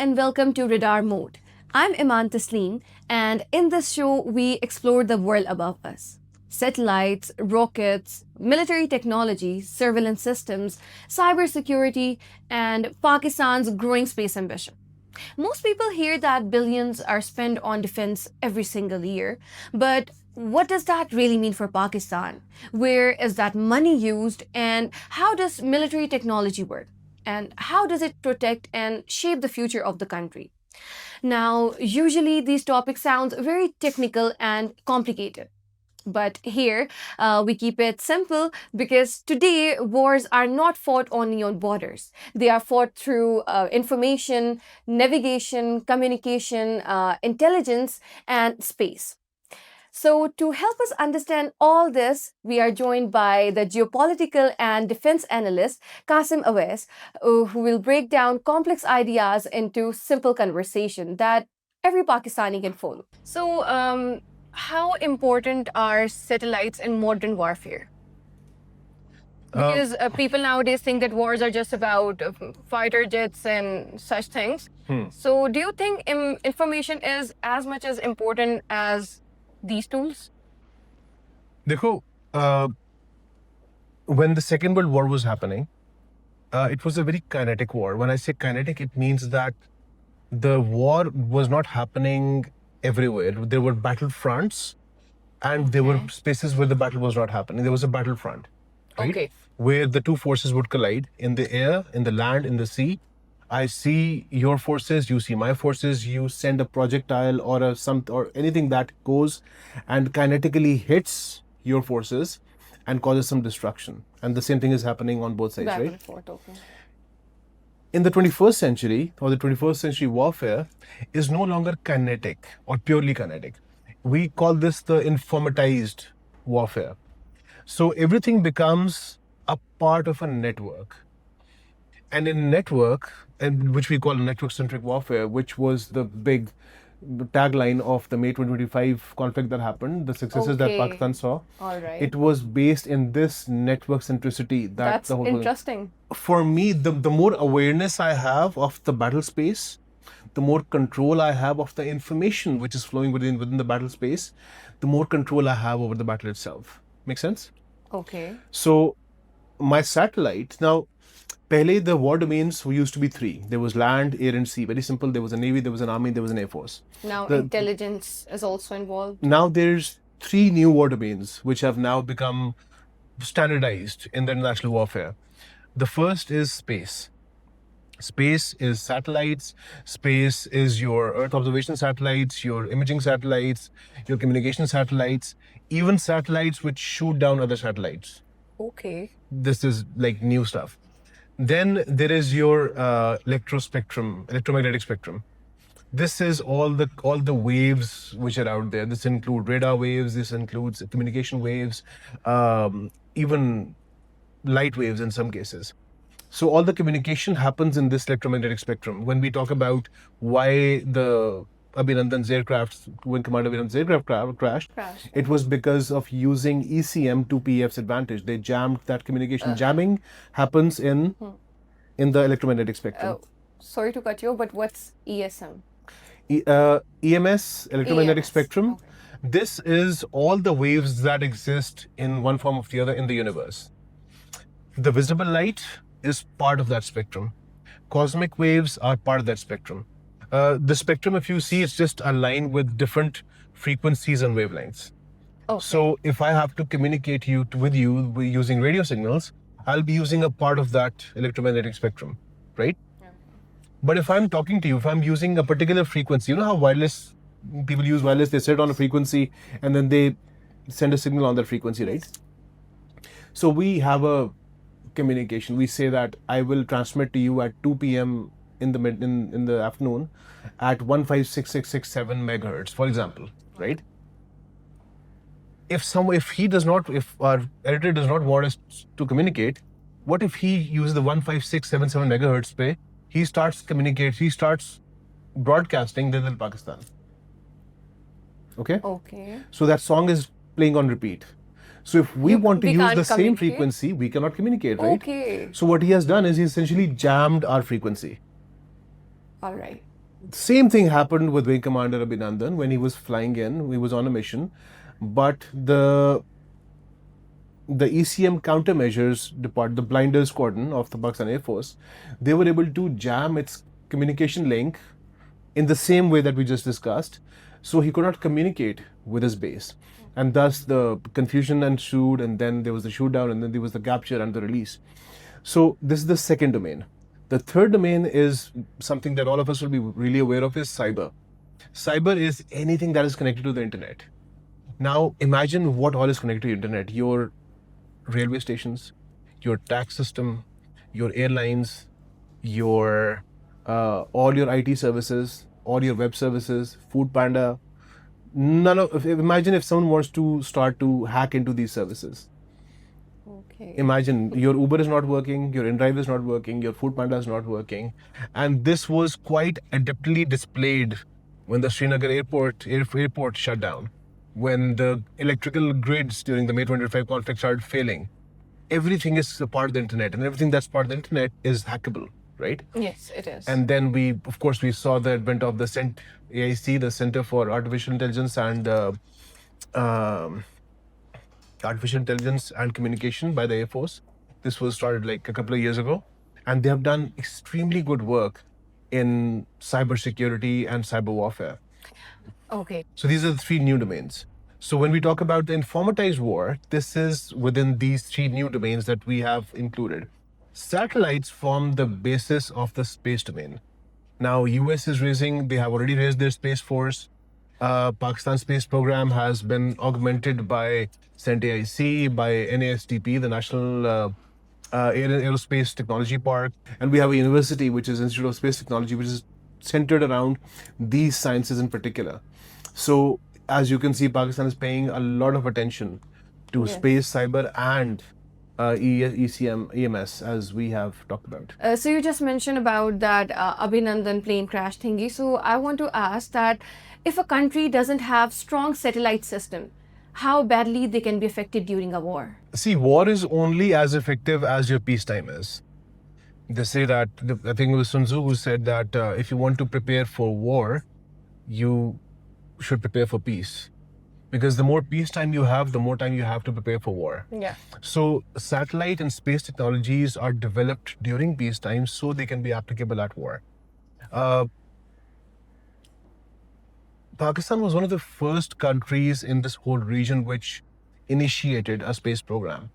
and welcome to Radar Mode. I'm Iman Tasleen, and in this show, we explore the world above us. Satellites, rockets, military technology, surveillance systems, cybersecurity, and Pakistan's growing space ambition. Most people hear that billions are spent on defense every single year, but what does that really mean for Pakistan? Where is that money used, and how does military technology work? And how does it protect and shape the future of the country? Now, usually these topics sound very technical and complicated. But here, we keep it simple because today wars are not fought only on borders. They are fought through information, navigation, communication, intelligence, and space. So, to help us understand all this, we are joined by the geopolitical and defense analyst Qasim Awais, who will break down complex ideas into simple conversation that every Pakistani can follow. So, how important are satellites in modern warfare? Because people nowadays think that wars are just about fighter jets and such things. So, do you think information is as much as important as these tools? देखो, when the Second World War was happening, it was a very kinetic war. When I say kinetic, it means that the war was not happening everywhere. There were battle fronts, and there were spaces where the battle was not happening. There was a battlefront, right? Okay. Where the two forces would collide in the air, in the land, in the sea. I see your forces, you see my forces. You send a projectile or anything that goes and kinetically hits your forces and causes some destruction. And the same thing is happening on both sides, Back right? and forth, okay. In the 21st century, or the 21st century warfare is no longer kinetic or purely kinetic. We call this the informatized warfare. So everything becomes a part of a network. And in network, and which we call network-centric warfare, which was the big tagline of the May 2025 conflict that happened, the successes that Okay. Pakistan saw, All right. it was based in this network centricity. That's the whole interesting. For me, the more awareness I have of the battle space, the more control I have of the information which is flowing within the battle space, the more control I have over the battle itself. Make sense? Okay. So my satellite, now, pehle the war domains used to be three. There was land, air, and sea. Very simple. There was a navy, there was an army, there was an air force. Now intelligence is also involved. Now there's three new war domains which have now become standardized in the international warfare. The first is space. Space is satellites. Space is your Earth observation satellites, your imaging satellites, your communication satellites, even satellites which shoot down other satellites. Okay. This is like new stuff. Then there is your electromagnetic spectrum. This is all the waves which are out there. This includes radar waves. This includes communication waves, even light waves in some cases. So all the communication happens in this electromagnetic spectrum. When we talk about why the Abhinandan's aircraft, when Commander Abhinandan's aircraft crashed, it was because of using ECM to PEF's advantage. They jammed that communication. Jamming happens in the electromagnetic spectrum. Sorry to cut you, but what's ESM? EMS, electromagnetic EMS, spectrum. okay. This is all the waves that exist in one form or the other in the universe. The visible light is part of that spectrum. Cosmic waves are part of that spectrum. The spectrum, if you see, it's just a line with different frequencies and wavelengths. Okay. So if I have to communicate with you using radio signals, I'll be using a part of that electromagnetic spectrum, right? Yeah. But if I'm talking to you, if I'm using a particular frequency, you know how people use wireless, they set on a frequency and then they send a signal on that frequency, right? So we have a communication. We say that I will transmit to you at 2 p.m. in the afternoon at 156.667 megahertz, for example, right? If our editor does not want us to communicate, what if he uses the 15677 megahertz pe? He starts broadcasting Dil Pakistan. Okay? Okay. So that song is playing on repeat. So if we want to use the same frequency, we cannot communicate, right? Okay. So what he has done is he essentially jammed our frequency. All right. Same thing happened with Wing Commander Abhinandan when he was flying in. He was on a mission, but the ECM countermeasures depart, the blinders squadron of the Pakistan Air Force, they were able to jam its communication link in the same way that we just discussed. So he could not communicate with his base. And thus the confusion ensued, and then there was the shootout, and then there was the capture and the release. So this is the second domain. The third domain is something that all of us will be really aware of is cyber. Cyber is anything that is connected to the internet. Now imagine what all is connected to the internet. Your railway stations, your tax system, your airlines, your all your IT services, all your web services, Food Panda. Imagine if someone wants to start to hack into these services. Okay. Imagine your Uber is not working, your InDrive is not working, your Food Panda is not working, and this was quite adeptly displayed when the Srinagar airport shut down, when the electrical grids during the May 25 conflict started failing. Everything is a part of the internet, and everything that's part of the internet is hackable, right? Yes, it is. And then of course, we saw the advent of the AIC, the Center for Artificial Intelligence and um, Communication by the Air Force. This was started like a couple of years ago, and they have done extremely good work in cybersecurity and cyber warfare. Okay. So these are the three new domains. So when we talk about the informatized war, this is within these three new domains that we have included. Satellites form the basis of the space domain. Now, US is they have already raised their space force. Pakistan space program has been augmented by CENT-AIC, by NASTP, the National Aerospace Technology Park, and we have a university, which is Institute of Space Technology, which is centered around these sciences in particular. So, as you can see, Pakistan is paying a lot of attention to Yes. space, cyber, and ECM, EMS, as we have talked about. So you just mentioned about that Abhinandan plane crash thingy. So I want to ask that if a country doesn't have strong satellite system, how badly they can be affected during a war? See, war is only as effective as your peacetime is. They say that, I think it was Sun Tzu who said that if you want to prepare for war, you should prepare for peace. Because the more peacetime you have, the more time you have to prepare for war. Yeah. So satellite and space technologies are developed during peacetime so they can be applicable at war. Pakistan was one of the first countries in this whole region which initiated a space program.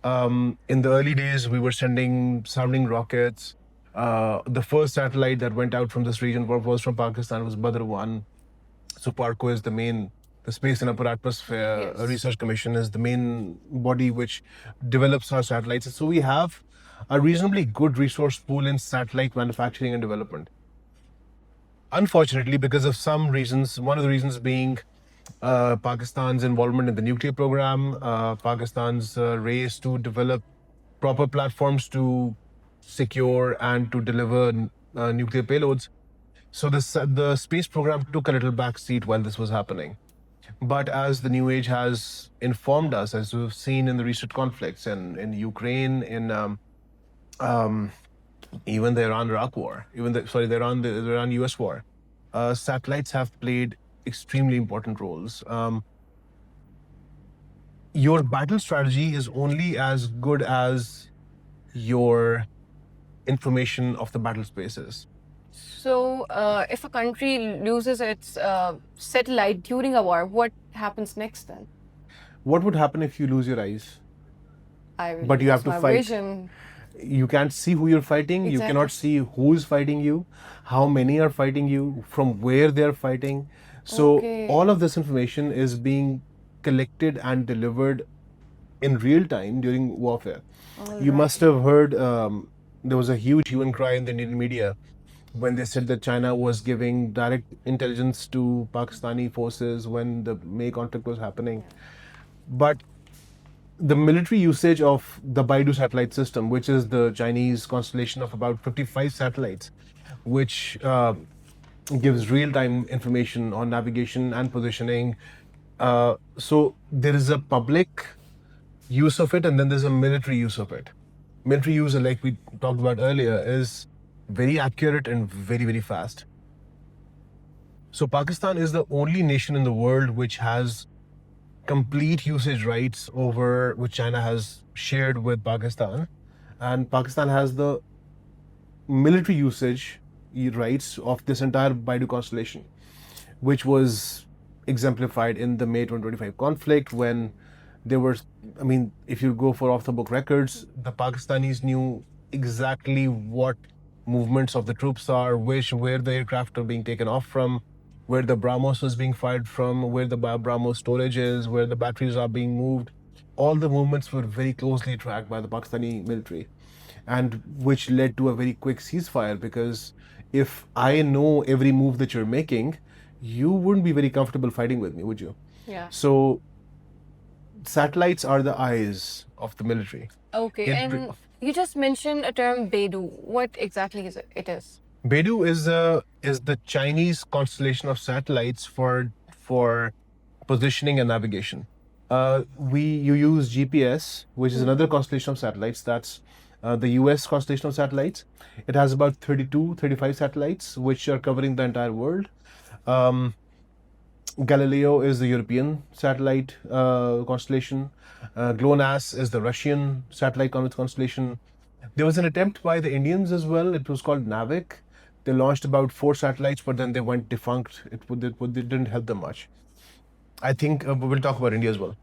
In the early days, we were sending sounding rockets. The first satellite that went out from this region was from Pakistan, was Badr 1. So PARCO is the Space and Upper Atmosphere Yes. Research Commission is the main body which develops our satellites. So we have a reasonably good resource pool in satellite manufacturing and development. Unfortunately, because of some reasons, one of the reasons being Pakistan's involvement in the nuclear program, Pakistan's race to develop proper platforms to secure and to deliver nuclear payloads. So the space program took a little back seat while this was happening. But as the new age has informed us, as we've seen in the recent conflicts in Ukraine, in even the Iran-Iraq war, the Iran-US war, satellites have played extremely important roles. Your battle strategy is only as good as your information of the battle spaces. So if a country loses its satellite during a war, what happens next then? What would happen if you lose your eyes? I will But you have lose to my fight. vision. You can't see who you're fighting. You Exactly. cannot see who's fighting you, how many are fighting you, from where they're fighting. So Okay. all of this information is being collected and delivered in real time during warfare. You must have heard there was a huge hue and cry in the Indian media when they said that China was giving direct intelligence to Pakistani forces when the May conflict was happening. But the military usage of the Baidu satellite system, which is the Chinese constellation of about 55 satellites, which gives real-time information on navigation and positioning. So there is a public use of it, and then there's a military use of it. Military use, like we talked about earlier, is very accurate and very, very fast. So Pakistan is the only nation in the world which has complete usage rights over which China has shared with Pakistan, and Pakistan has the military usage rights of this entire Baidu constellation, which was exemplified in the May 2025 conflict when there were, I mean, if you go for off the book records, the Pakistanis knew exactly what movements of the troops are, where the aircraft are being taken off from, where the BrahMos was being fired from, where the BrahMos storage is, where the batteries are being moved. All the movements were very closely tracked by the Pakistani military, and which led to a very quick ceasefire, because if I know every move that you're making, you wouldn't be very comfortable fighting with me, would you? Yeah. So satellites are the eyes of the military. Okay, and you just mentioned a term Beidou. What exactly is it? It is. Beidou is the Chinese constellation of satellites for positioning and navigation. You use GPS, which is another constellation of satellites. That's the US constellation of satellites. It has about 32, 35 satellites, which are covering the entire world. Galileo is the European satellite constellation. GLONASS is the Russian satellite constellation. There was an attempt by the Indians as well. It was called Navik. They launched about 4 satellites, but then they went defunct. It didn't help them much. I think we'll talk about India as well.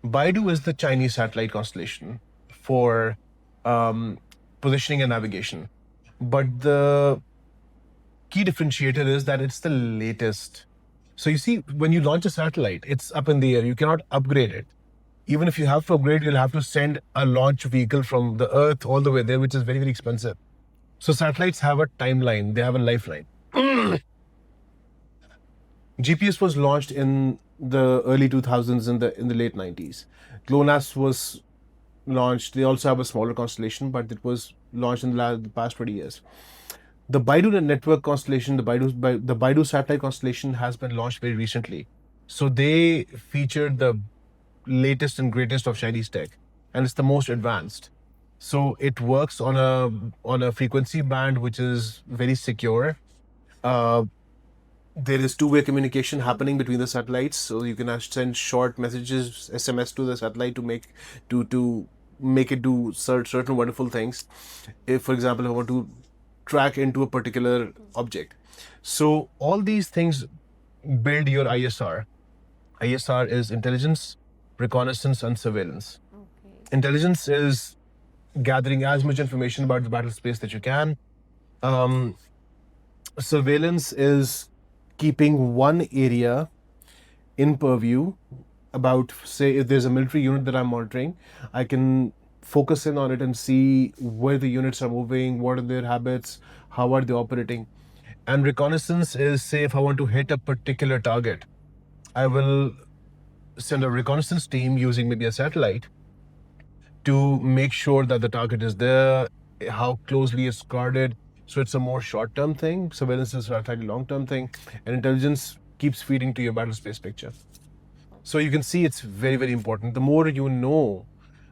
Baidu is the Chinese satellite constellation for positioning and navigation. But the key differentiator is that it's the latest. So you see, when you launch a satellite, it's up in the air. You cannot upgrade it. Even if you have to upgrade, you'll have to send a launch vehicle from the Earth all the way there, which is very, very expensive. So satellites have a timeline. They have a lifeline. GPS was launched in the early 2000s, in the late 90s. GLONASS was launched. They also have a smaller constellation, but it was launched in the past 20 years. The Baidu network constellation, the Baidu satellite constellation, has been launched very recently. So they featured the latest and greatest of Chinese tech, and it's the most advanced. So it works on a frequency band which is very secure. There is two-way communication happening between the satellites, so you can send short messages, SMS, to the satellite to make it do certain wonderful things. If, for example, I want to track into a particular object, so all these things build your ISR. ISR is intelligence, reconnaissance, and surveillance. Okay. Intelligence is gathering as much information about the battle space that you can. Surveillance is keeping one area in purview. About, say, if there's a military unit that I'm monitoring, I can focus in on it and see where the units are moving, what are their habits, how are they operating. And reconnaissance is, say, if I want to hit a particular target, I will send a reconnaissance team using maybe a satellite to make sure that the target is there, how closely it's guarded. So it's a more short-term thing. Surveillance is a slightly long-term thing, and intelligence keeps feeding to your battle space picture. So you can see it's very, very important. The more you know,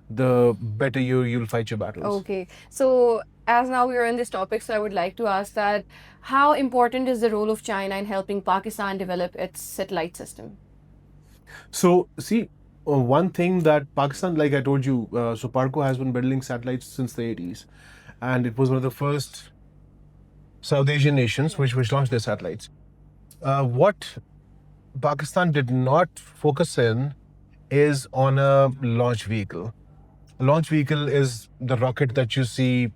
the better you'll fight your battles. Okay. So as now we are in this topic, so I would like to ask that how important is the role of China in helping Pakistan develop its satellite system? So see, one thing that Pakistan, like I told you, so Parco has been building satellites since the 80s, and it was one of the first South Asian nations which launched their satellites. What Pakistan did not focus in is on a launch vehicle. A launch vehicle is the rocket that you see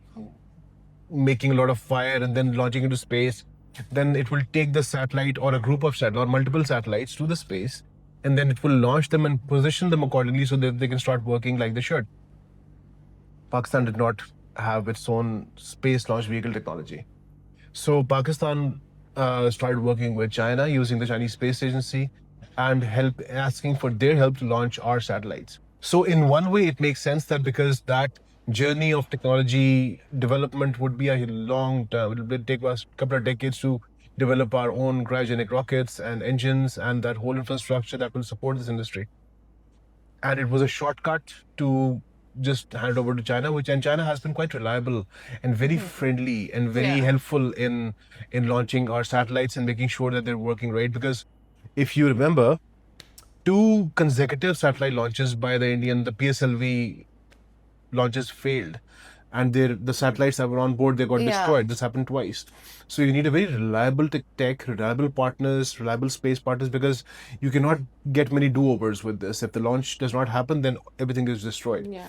making a lot of fire and then launching into space. Then it will take the satellite or a group of satellites or multiple satellites to the space, and then it will launch them and position them accordingly so that they can start working like they should. Pakistan did not have its own space launch vehicle technology. So Pakistan started working with China using the Chinese Space Agency and asking for their help to launch our satellites. So in one way, it makes sense that because that journey of technology development would be a long term. It will take us a couple of decades to develop our own cryogenic rockets and engines and that whole infrastructure that will support this industry. And it was a shortcut to just hand over to China, and China has been quite reliable and very friendly and very helpful in launching our satellites and making sure that they're working right. Because if you remember, two consecutive satellite launches by the PSLV launches failed, and the satellites that were on board, they got destroyed. This happened twice. So you need a very reliable tech, reliable partners, reliable space partners, because you cannot get many do-overs with this. If the launch does not happen, then everything is destroyed.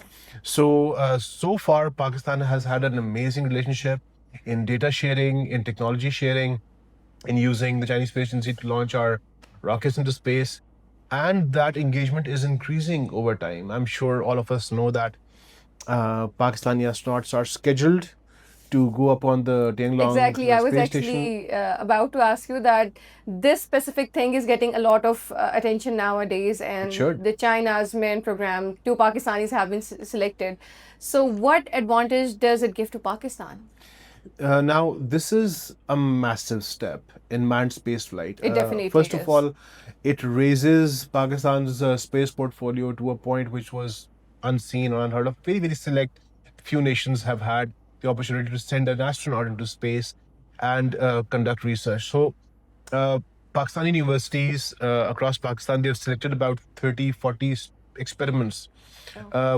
So far, Pakistan has had an amazing relationship in data sharing, in technology sharing, in using the Chinese Space Agency to launch our rockets into space. And that engagement is increasing over time. I'm sure all of us know that Pakistani astronauts are scheduled to go up on the Tianglong Exactly. I was space station. actually about to ask you that this specific thing is getting a lot of attention nowadays, It and should. the China's main program, two Pakistanis have been selected. So, what advantage does it give to Pakistan? Now, this is a massive step in manned spaceflight. It definitely First of is. all, it raises Pakistan's space portfolio to a point which was unseen or unheard of. Very, very select few nations have had the opportunity to send an astronaut into space and conduct research. So, uh, Pakistani universities across Pakistan, they've selected about 30, 40 experiments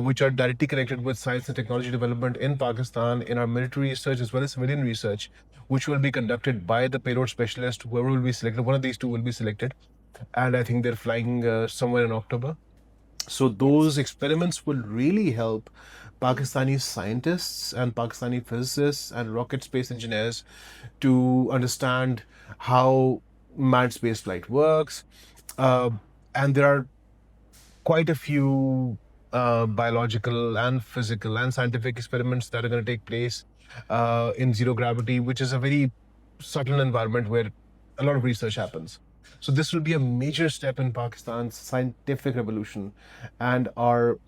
which are directly connected with science and technology development in Pakistan, in our military research as well as civilian research, which will be conducted by the payload specialist. Whoever will be selected, one of these two will be selected. And I think they're flying somewhere in October. So those experiments will really help Pakistani scientists and Pakistani physicists and rocket space engineers to understand how manned spaceflight works. Uh, and there are quite a few biological and physical and scientific experiments that are going to take place in zero gravity, which is a very subtle environment where a lot of research happens. So this will be a major step in Pakistan's scientific revolution, and our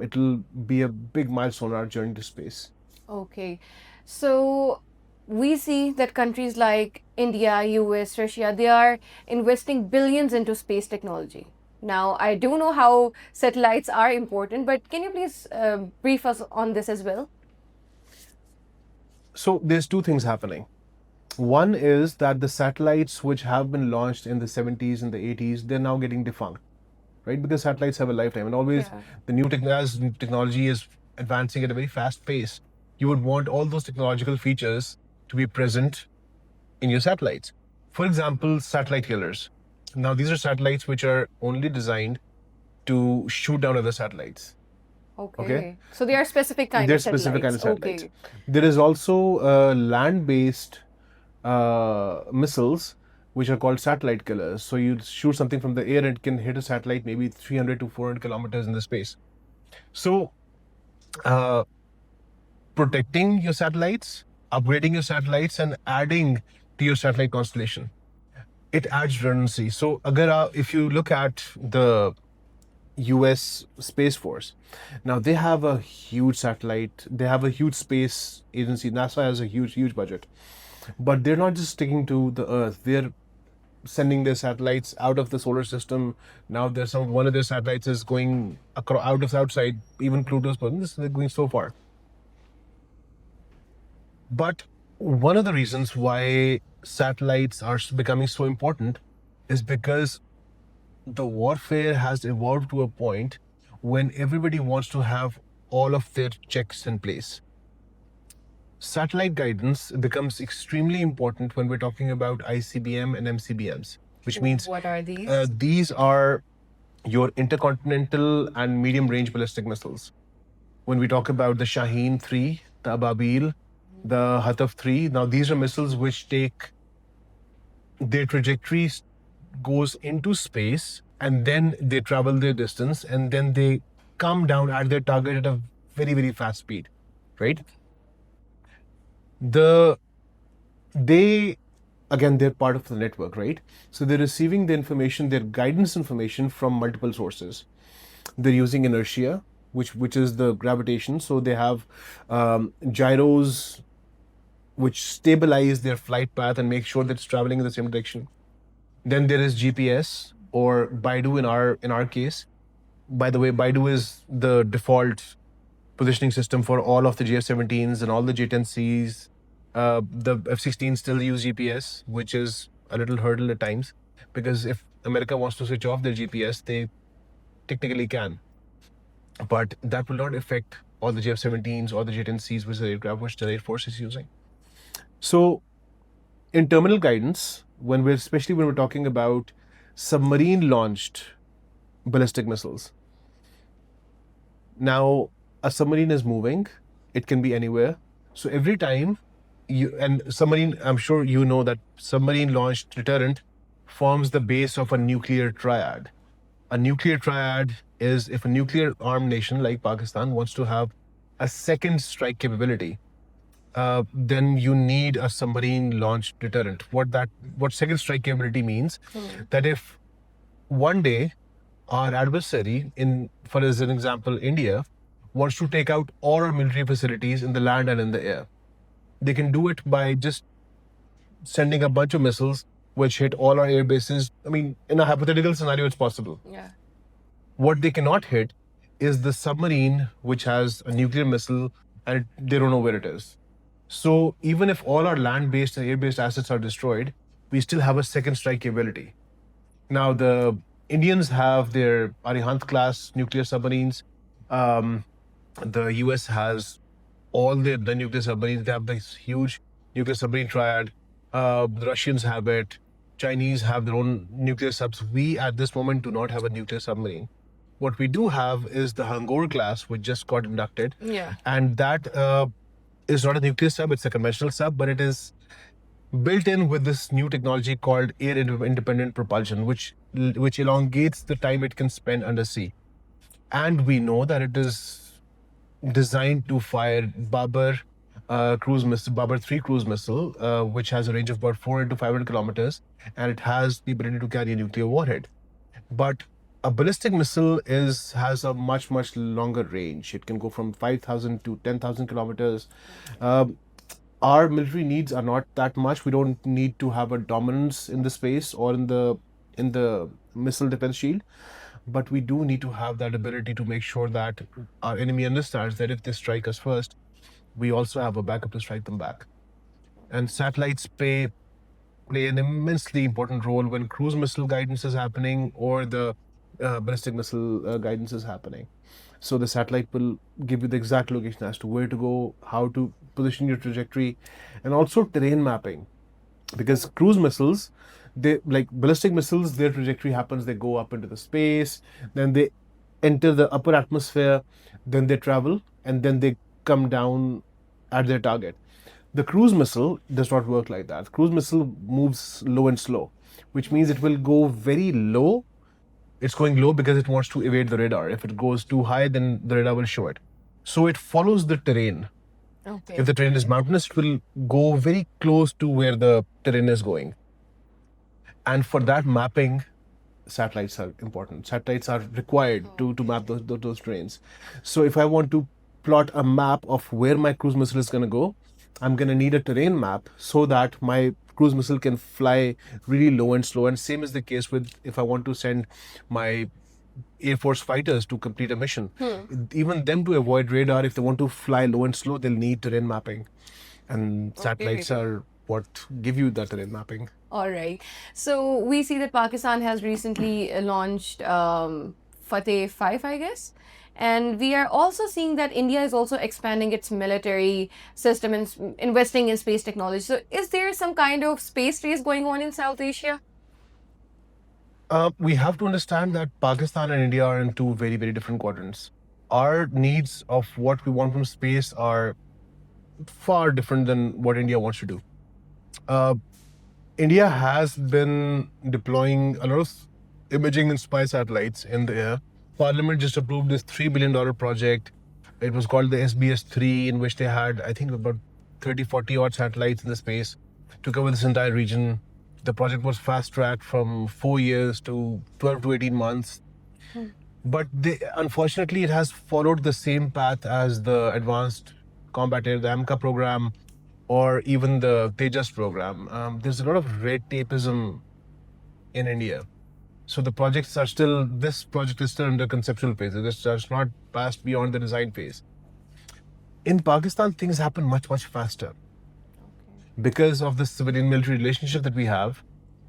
it'll be a big milestone on our journey to space. Okay. So we see that countries like India, US, Russia, they are investing billions into space technology. Now, I do know how satellites are important, but can you please brief us on this as well? So there's two things happening. One is that the satellites which have been launched in the 70s and the 80s, they're now getting defunct, right? Because satellites have a lifetime, and always the as technology is advancing at a very fast pace, you would want all those technological features to be present in your satellites. For example, satellite killers. Now, these are satellites which are only designed to shoot down other satellites. Okay. So they are specific kind They're of satellites. specific kind of satellites. Okay. There is also land-based missiles which are called satellite killers. So you shoot something from the air and it can hit a satellite maybe 300 to 400 kilometers in the space. So protecting your satellites, upgrading your satellites, and adding to your satellite constellation, it adds redundancy. So if you look at the US Space Force, now they have a huge satellite, they have a huge space agency. NASA has a huge budget, but they're not just sticking to the Earth. They're sending their satellites out of the solar system. Now there's one of their satellites is going out of the outside, even Pluto's position. They're going so far. But one of the reasons why satellites are becoming so important is because the warfare has evolved to a point when everybody wants to have all of their checks in place. Satellite guidance becomes extremely important when we're talking about ICBM and MCBMs, which means What are these? These are your intercontinental and medium range ballistic missiles. When we talk about the Shaheen 3, the Ababil, the Hataf 3, now these are missiles which take their trajectories goes into space and then they travel their distance and then they come down at their target at a very, very fast speed, right? They again, they're part of the network, right? So they're receiving the information, their guidance information from multiple sources. They're using inertia, which is the gravitation. So they have gyros which stabilize their flight path and make sure that it's traveling in the same direction. Then there is GPS or Baidu in our case. By the way, Baidu is the default positioning system for all of the GF-17s and all the J-10Cs. The F-16 still use GPS, which is a little hurdle at times, because if America wants to switch off their GPS, they technically can, but that will not affect all the GF-17s or the J-10Cs, which is the aircraft which the Air Force is using. So in terminal guidance, especially when we're talking about submarine launched ballistic missiles. Now, a submarine is moving, it can be anywhere. So every time submarine, I'm sure you know that submarine launched deterrent forms the base of a nuclear triad. A nuclear triad is if a nuclear armed nation like Pakistan wants to have a second strike capability, then you need a submarine launched deterrent. What second strike capability means that if one day our adversary, for as an example, India, wants to take out all our military facilities in the land and in the air, they can do it by just sending a bunch of missiles which hit all our air bases. I mean, in a hypothetical scenario, it's possible. Yeah. What they cannot hit is the submarine which has a nuclear missile and they don't know where it is. So even if all our land-based and air-based assets are destroyed, we still have a second strike capability. Now, the Indians have their Arihant-class nuclear submarines. The US has all the nuclear submarines. They have this huge nuclear submarine triad. The Russians have it. Chinese have their own nuclear subs. We, at this moment, do not have a nuclear submarine. What we do have is the Hangor class, which just got inducted. Yeah. And that is not a nuclear sub, it's a conventional sub, but it is built in with this new technology called air independent propulsion, which elongates the time it can spend under sea. And we know that it is designed to fire Babar cruise missile, Babar 3 cruise missile, which has a range of about 400 to 500 kilometers, and it has the ability to carry a nuclear warhead. But a ballistic missile has a much longer range. It can go from 5,000 to 10,000 kilometers. Our military needs are not that much. We don't need to have a dominance in the space or in the missile defense shield, but we do need to have that ability to make sure that our enemy understands that if they strike us first, we also have a backup to strike them back. And satellites play an immensely important role when cruise missile guidance is happening or the ballistic missile guidance is happening. So the satellite will give you the exact location as to where to go, how to position your trajectory, and also terrain mapping. Because cruise missiles, they like ballistic missiles, their trajectory happens, they go up into the space, then they enter the upper atmosphere, then they travel, and then they come down at their target. The cruise missile does not work like that. Cruise missile moves low and slow, which means it will go very low. It's going low because it wants to evade the radar. If it goes too high, then the radar will show it. So it follows the terrain. Okay. If the terrain is mountainous, it will go very close to where the terrain is going. And for that mapping, satellites are important. Satellites are required to map those terrains. So if I want to plot a map of where my cruise missile is going to go, I'm going to need a terrain map so that my cruise missile can fly really low and slow. And same is the case with if I want to send my Air Force fighters to complete a mission. Even them to avoid radar, if they want to fly low and slow, they'll need terrain mapping. And satellites are what give you that terrain mapping. All right. So we see that Pakistan has recently launched Fateh 5, I guess. And we are also seeing that India is also expanding its military system and investing in space technology. So is there some kind of space race going on in South Asia? We have to understand that Pakistan and India are in two very different quadrants. Our needs of what we want from space are far different than what India wants to do. India has been deploying a lot of imaging and spy satellites in the air. Parliament just approved this $3 billion project. It was called the SBS-3, in which they had, I think, about 30, 40 odd satellites in the space to cover this entire region. The project was fast-tracked from 4 years to 12 to 18 months. But unfortunately, it has followed the same path as the Advanced Combat Air, the AMCA program, or even the Tejas program. There's a lot of red tapeism in India. So this project is still under conceptual phase. It has not passed beyond the design phase. In Pakistan, things happen much, much faster because of the civilian military relationship that we have,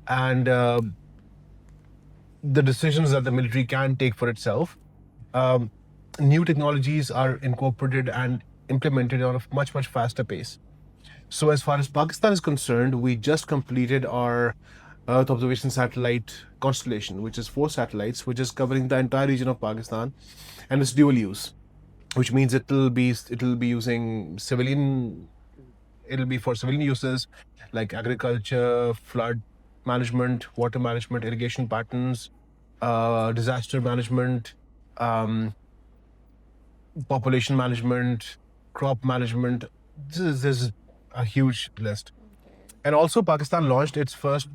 and the decisions that the military can take for itself. Um, New technologies are incorporated and implemented on a much, much faster pace. So, as far as Pakistan is concerned, we just completed our Earth observation satellite constellation, which is 4 satellites, which is covering the entire region of Pakistan, and it's dual use, which means it'll be using civilian. It'll be for civilian uses like agriculture, flood management, water management, irrigation patterns, disaster management, um, population management, crop management. This is a huge list. And also, Pakistan launched its first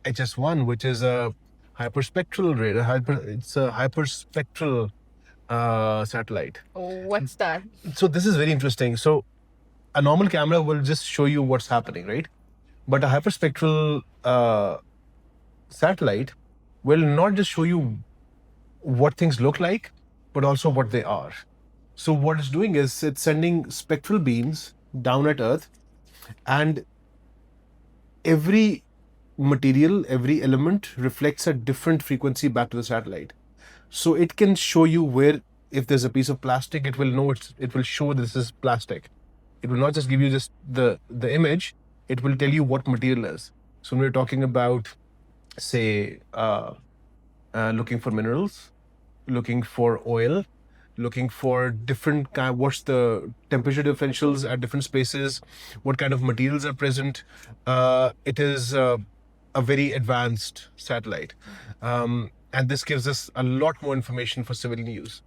HS1, which is a hyperspectral radar. It's a hyperspectral satellite. What's that? So this is very interesting. So a normal camera will just show you what's happening, right? But a hyperspectral satellite will not just show you what things look like, but also what they are. So what it's doing is it's sending spectral beams down at Earth, and every material, every element reflects a different frequency back to the satellite. So it can show you where, if there's a piece of plastic, it will know it will show this is plastic. It will not just give you just the image, it will tell you what material is. So when we're talking about, say, looking for minerals, looking for oil, looking for different kind, what's the temperature differentials at different spaces, what kind of materials are present. It is a very advanced satellite, and this gives us a lot more information for civilian use.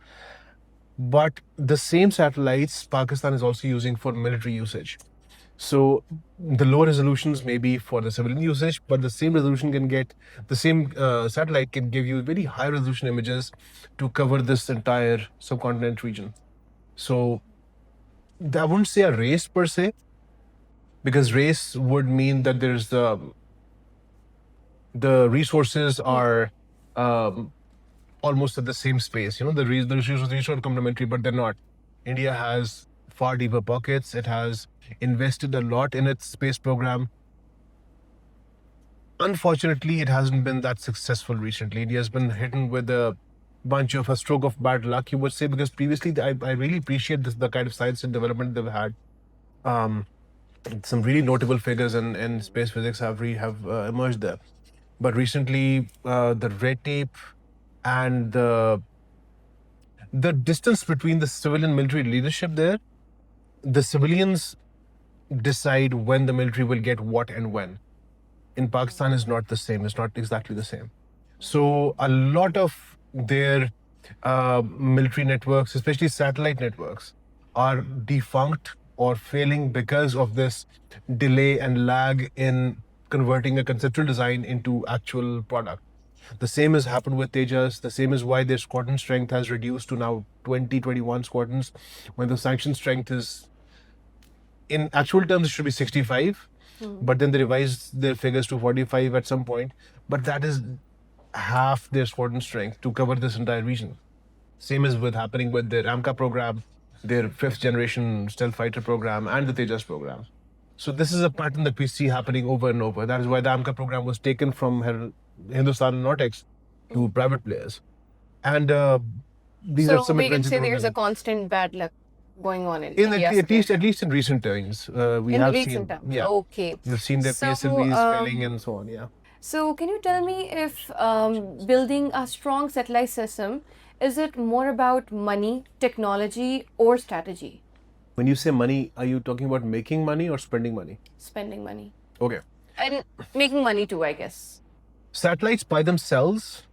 But the same satellites Pakistan is also using for military usage. So the lower resolutions may be for the civilian usage, but the same satellite can give you very high resolution images to cover this entire subcontinent region. So I wouldn't say a race per se, because race would mean that there's the resources are almost at the same space. The resources are complementary, but they're not. India has far deeper pockets. It has invested a lot in its space program. Unfortunately, it hasn't been that successful recently. India has been hit with a stroke of bad luck, you would say, because previously I really appreciate the kind of science and development they've had. Some really notable figures in space physics have emerged there. But recently, the red tape and the distance between the civil and military leadership there, the civilians decide when the military will get what and when. In Pakistan is not the same. It's not exactly the same. So a lot of their military networks, especially satellite networks, are defunct or failing because of this delay and lag in converting a conceptual design into actual product. The same has happened with Tejas. The same is why their squadron strength has reduced to now 20, 21 squadrons, when the sanction strength is, in actual terms, it should be 65. But then they revised their figures to 45 at some point. But that is half their squadron strength to cover this entire region. Same is happening with their AMCA program, their 5th-generation stealth fighter program, and the Tejas program. So this is a pattern that we see happening over and over. That is why the AMCA program was taken from Hindustan Aeronautics to private players. And these are So some we can advanced say there's a programs. constant bad luck going on in In India's at least in recent times, we in have recent seen, times. yeah, Okay. we've seen their So, PSLVs failing and so on. Yeah. So can you tell me if building a strong satellite system, is it more about money, technology, or strategy? When you say money, are you talking about making money or spending money? Spending money. Okay. And making money too, I guess. Satellites by themselves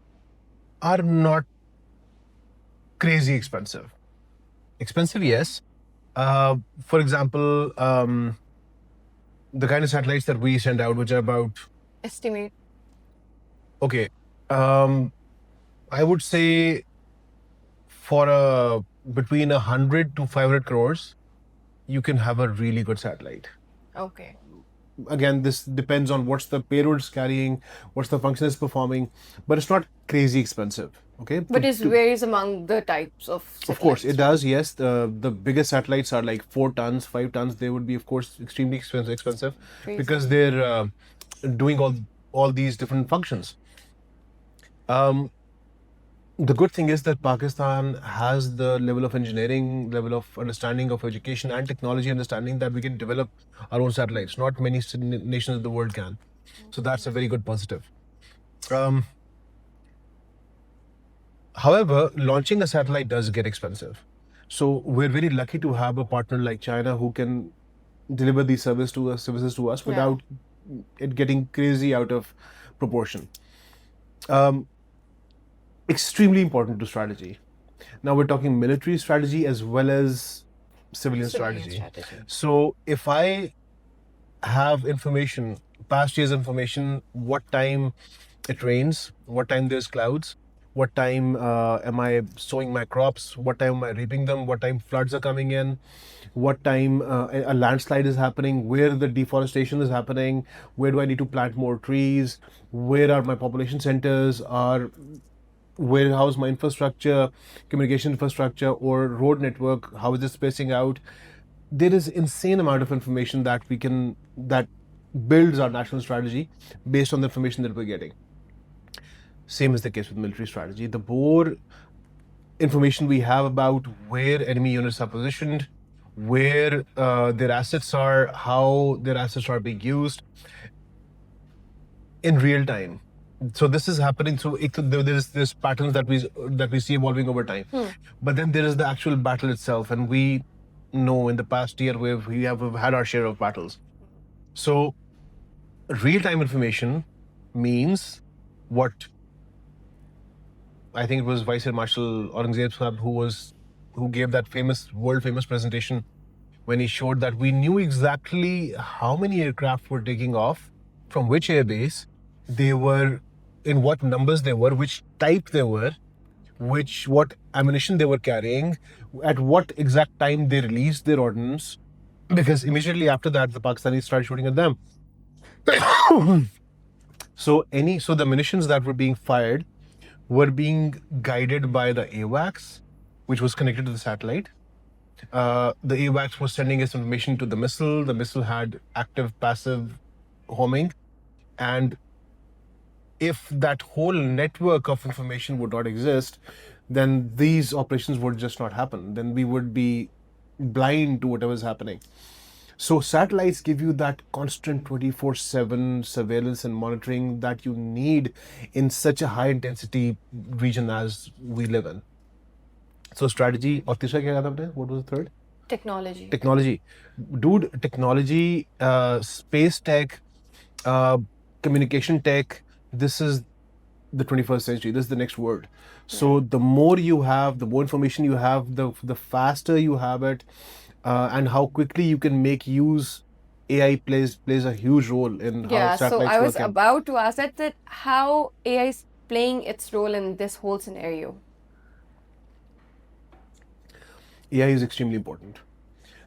are not crazy expensive. Expensive, yes. For example, the kind of satellites that we send out, which are about, Estimate. okay, I would say for between 100 to 500 crores, you can have a really good satellite. Okay. again, this depends on what's the payload it's carrying, what's the function it's performing, but it's not crazy expensive. Okay, But it varies among the types of of course, it satellites, right? does. Yes, the biggest satellites are like 4 tons, 5 tons. They would be, of course, extremely expensive because Crazy. they're doing all these different functions. Um, the good thing is that Pakistan has the level of engineering, level of understanding of education and technology understanding that we can develop our own satellites. Not many nations of the world can. So that's a very good positive. Um, However, launching a satellite does get expensive. So we're very lucky to have a partner like China who can deliver these services to us Yeah. without it getting crazy out of proportion. Um, Extremely important to strategy. Now we're talking military strategy as well as civilian strategy. So if I have information, past year's information, what time it rains, what time there's clouds, what time am I sowing my crops, what time am I reaping them, what time floods are coming in, what time a landslide is happening, where the deforestation is happening, where do I need to plant more trees, where are my population centers, how's my infrastructure, communication infrastructure or road network, how is it spacing out. There is insane amount of information that builds our national strategy based on the information that we're getting. Same is the case with military strategy. The more information we have about where enemy units are positioned, where their assets are, how their assets are being used in real time. So this is happening through there's patterns that we see evolving over time. But then there is the actual battle itself, and we know in the past year we have had our share of battles. So real time information means what I think it was Vice Air Marshal Aurangzeb Sahab who gave that world famous presentation when he showed that we knew exactly how many aircraft were taking off, from which airbase they were, in what numbers they were, which type they were, what ammunition they were carrying, at what exact time they released their ordnance, because immediately after that the Pakistanis started shooting at them. So the munitions that were being fired were being guided by the AWACS, which was connected to the satellite. The AWACS was sending us information to the missile. The missile had active, passive homing. And if that whole network of information would not exist, then these operations would just not happen. Then we would be blind to whatever is happening. So satellites give you that constant 24/7 surveillance and monitoring that you need in such a high intensity region as we live in. So strategy, और तीसरा क्या कहा था आपने? What was the third? Technology. Technology. Dude, technology, space tech, communication tech, this is the 21st century. This is the next word. So the more you have, the more information you have, the faster you have it, and how quickly you can make use. AI plays a huge role in how Yeah, so satellites I was work. about to ask that how AI is playing its role in this whole scenario. AI is extremely important.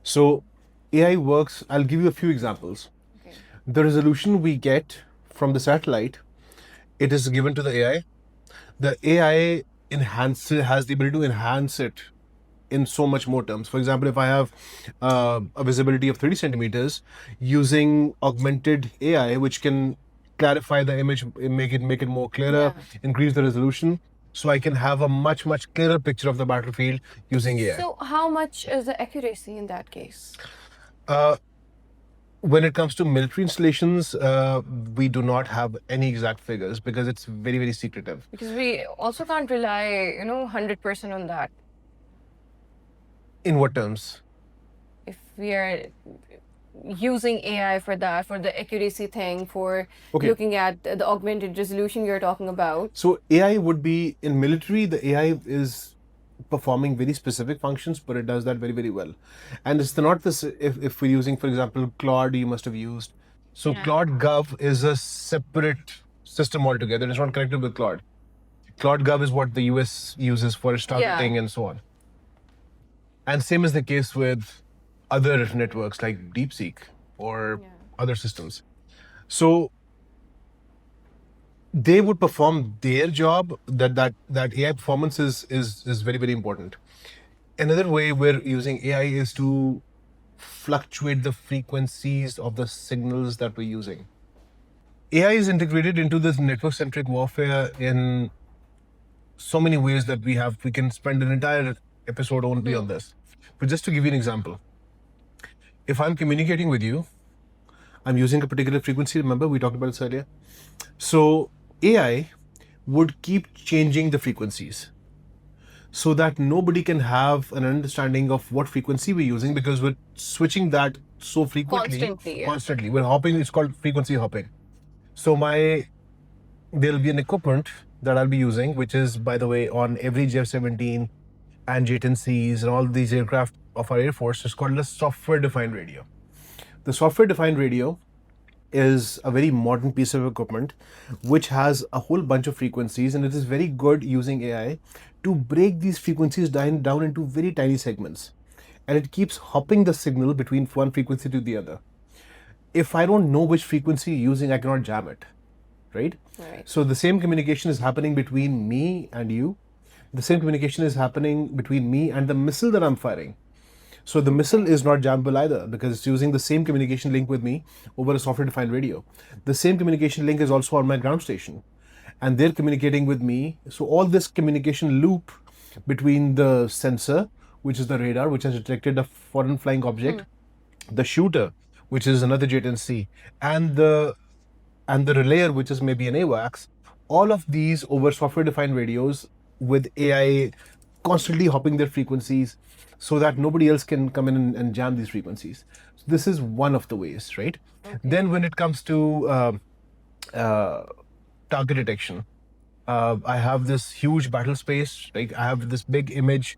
So AI works, I'll give you a few examples. Okay. The resolution we get from the satellite, it is given to the AI. The AI has the ability to enhance it in so much more terms. For example, if I have a visibility of 30 centimeters, using augmented AI, which can clarify the image, make it more clearer, increase the resolution, so I can have a much clearer picture of the battlefield using AI. So how much is the accuracy in that case? When it comes to military installations, we do not have any exact figures because it's very secretive. Because we also can't rely, 100% on that. In what terms? If we are using AI for that, for the accuracy thing, for looking at the augmented resolution you're talking about. So AI would be, in military, the AI is performing very specific functions, but it does that very well. And it's not this, if we're using, for example, Claude, you must have used. So Claude Gov is a separate system altogether. It's not connected with Claude. Claude Gov is what the US uses for its targeting and so on. And same is the case with other networks like DeepSeek or other systems. So they would perform their job. That AI performance is very, very important. Another way we're using AI is to fluctuate the frequencies of the signals that we're using. AI is integrated into this network centric warfare in so many ways that we can spend an entire episode only on this. But just to give you an example, if I'm communicating with you, I'm using a particular frequency. Remember, we talked about this earlier. So AI would keep changing the frequencies so that nobody can have an understanding of what frequency we're using, because we're switching that so frequently. Constantly, yeah. Constantly. We're hopping, it's called frequency hopping. So there'll be an equipment that I'll be using, which is, by the way, on every J-17 and J-10Cs and all these aircraft of our Air Force. It's called a software-defined radio. The software-defined radio is a very modern piece of equipment which has a whole bunch of frequencies, and it is very good using AI to break these frequencies down into very tiny segments. And it keeps hopping the signal between one frequency to the other. If I don't know which frequency you're using, I cannot jam it, right? Right. So the same communication is happening between me and you. The same communication is happening between me and the missile that I'm firing. So the missile is not jammable either, because it's using the same communication link with me over a software-defined radio. The same communication link is also on my ground station, and they're communicating with me. So all this communication loop between the sensor, which is the radar, which has detected a foreign flying object, the shooter, which is another J-10C, and the relayer, which is maybe an AWACS, all of these over software-defined radios with AI constantly hopping their frequencies so that nobody else can come in and jam these frequencies. So this is one of the ways, right? Then when it comes to target detection, I have this huge battle space. Like I have this big image.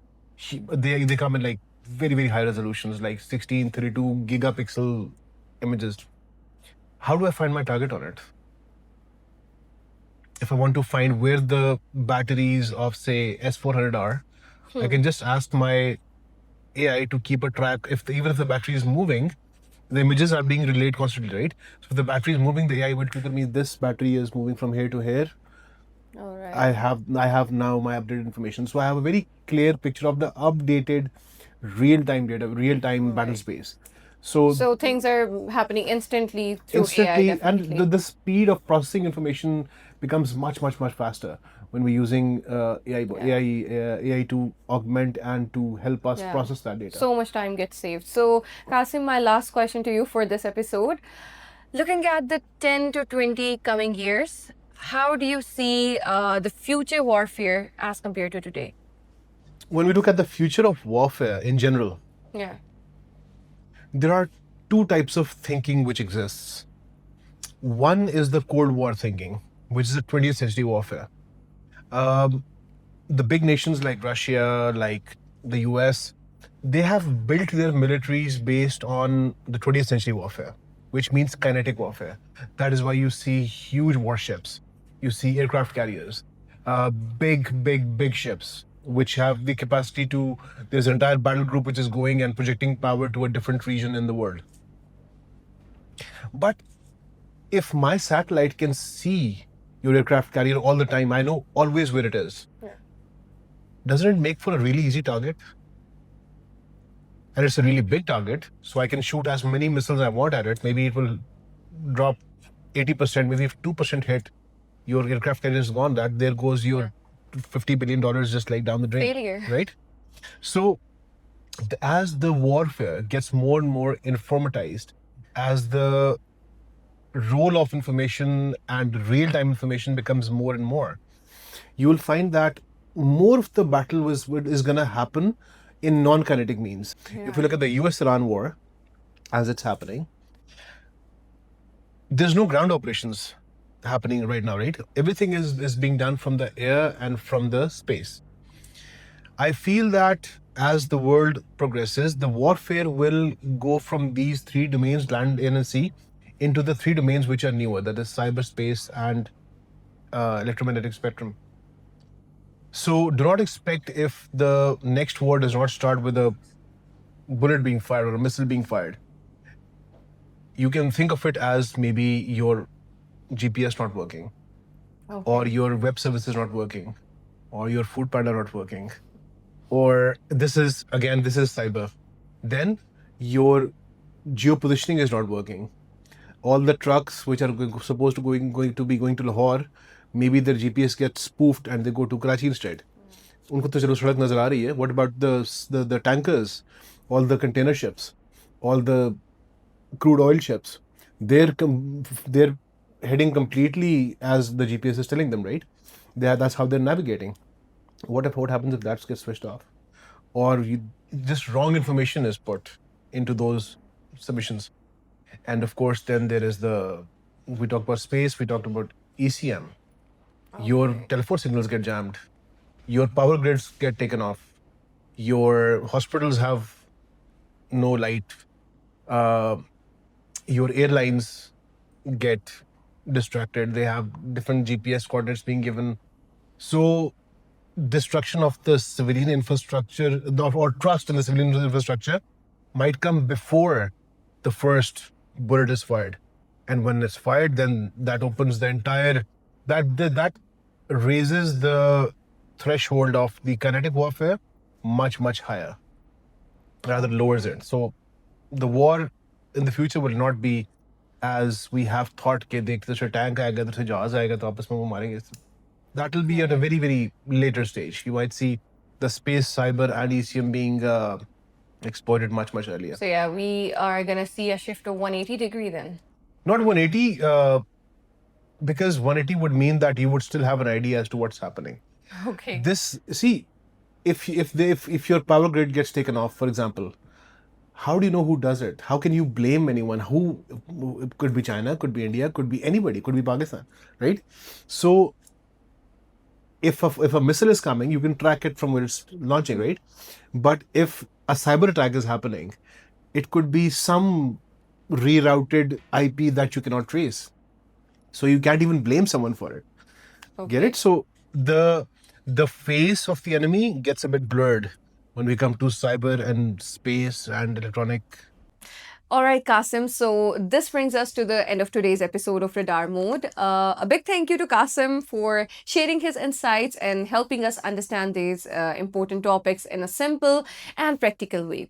They come in like very, very high resolutions, like 16, 32 gigapixel images. How do I find my target on it? If I want to find where the batteries of, say, S400 are, I can just ask my AI to keep a track. Even if the battery is moving, the images are being relayed constantly, right? So if the battery is moving, the AI will trigger me. This battery is moving from here to here. All right. I have now my updated information. So I have a very clear picture of the updated real-time data, real-time battle space. So things are happening instantly through AI, Instantly, and definitely. the speed of processing information becomes much, much, much faster when we're using AI to augment and to help us Yeah. process that data. So much time gets saved. So, Kasim, my last question to you for this episode. Looking at the 10 to 20 coming years, how do you see the future warfare as compared to today? When we look at the future of warfare in general, Yeah. there are two types of thinking which exists. One is the Cold War thinking, which is the 20th century warfare. The big nations like Russia, like the US, they have built their militaries based on the 20th century warfare, which means kinetic warfare. That is why you see huge warships, you see aircraft carriers, big, big, big ships, which have the capacity to, there's an entire battle group which is going and projecting power to a different region in the world. But if my satellite can see your aircraft carrier all the time, I know always where it is. Doesn't it make for a really easy target? And it's a really big target, so I can shoot as many missiles I want at it. Maybe it will drop 80%, maybe if 2% hit, your aircraft carrier is gone. That there goes your $50 billion just like down the drain. Failure. Right? So as the warfare gets more and more informatized, as the role of information and real-time information becomes more and more, you will find that more of the battle is going to happen in non-kinetic means. If you look at the US-Iran war as it's happening, there's no ground operations happening right now, right? Everything is being done from the air and from the space. I feel that as the world progresses, the warfare will go from these three domains, land, air, and sea, into the three domains which are newer, that is cyberspace and electromagnetic spectrum. So do not expect, if the next war does not start with a bullet being fired or a missile being fired, You can think of it as maybe your GPS not working, or Okay. your web service is not working, or your food panda not working, or this is cyber. Then your geopositioning is not working. All the trucks which are supposed to going to be going to Lahore, maybe their GPS gets spoofed and they go to Karachi instead. उनको तो चलो सड़क नजर आ रही है. What about the tankers, all the container ships, all the crude oil ships? They're heading completely as the GPS is telling them, right? That's how they're navigating. What happens if that gets switched off, or just wrong information is put into those submissions? And of course, then there is we talked about space, we talked about ECM. Your Okay. telephone signals get jammed, your power grids get taken off, your hospitals have no light, uh, your airlines get distracted, they have different GPS coordinates being given. So, destruction of the civilian infrastructure or trust in the civilian infrastructure might come before the first bullet is fired. And when it's fired, then that opens the entire that raises the threshold of the kinetic warfare much higher, rather lowers it. So the war in the future will not be as we have thought कि देख इधर से tank आएगा इधर से जहाज आएगा तो आपस में वो मारेंगे. That will be at a very later stage. You might see the space, cyber, and ECM being exploited much earlier. So yeah, we are gonna see a shift of 180-degree then. Not 180, because 180 would mean that you would still have an idea as to what's happening. Okay. If your power grid gets taken off, for example, how do you know who does it? How can you blame anyone? Who it could be China, could be India, could be anybody, could be Pakistan, right? So if a missile is coming, you can track it from where it's launching, right? But if a cyber attack is happening, it could be some rerouted IP that you cannot trace. So you can't even blame someone for it. Get it? So the face of the enemy gets a bit blurred when we come to cyber and space and electronic. All right, Kasim. So this brings us to the end of today's episode of Radar Mode. A big thank you to Kasim for sharing his insights and helping us understand these important topics in a simple and practical way.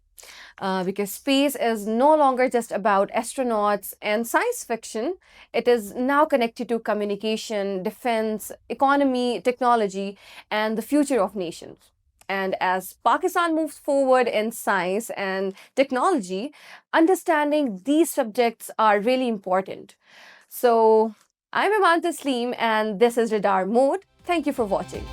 Because space is no longer just about astronauts and science fiction. It is now connected to communication, defense, economy, technology, and the future of nations. And as Pakistan moves forward in science and technology, understanding these subjects are really important. So, I'm Iman Tasleem, and this is Radar Mode. Thank you for watching.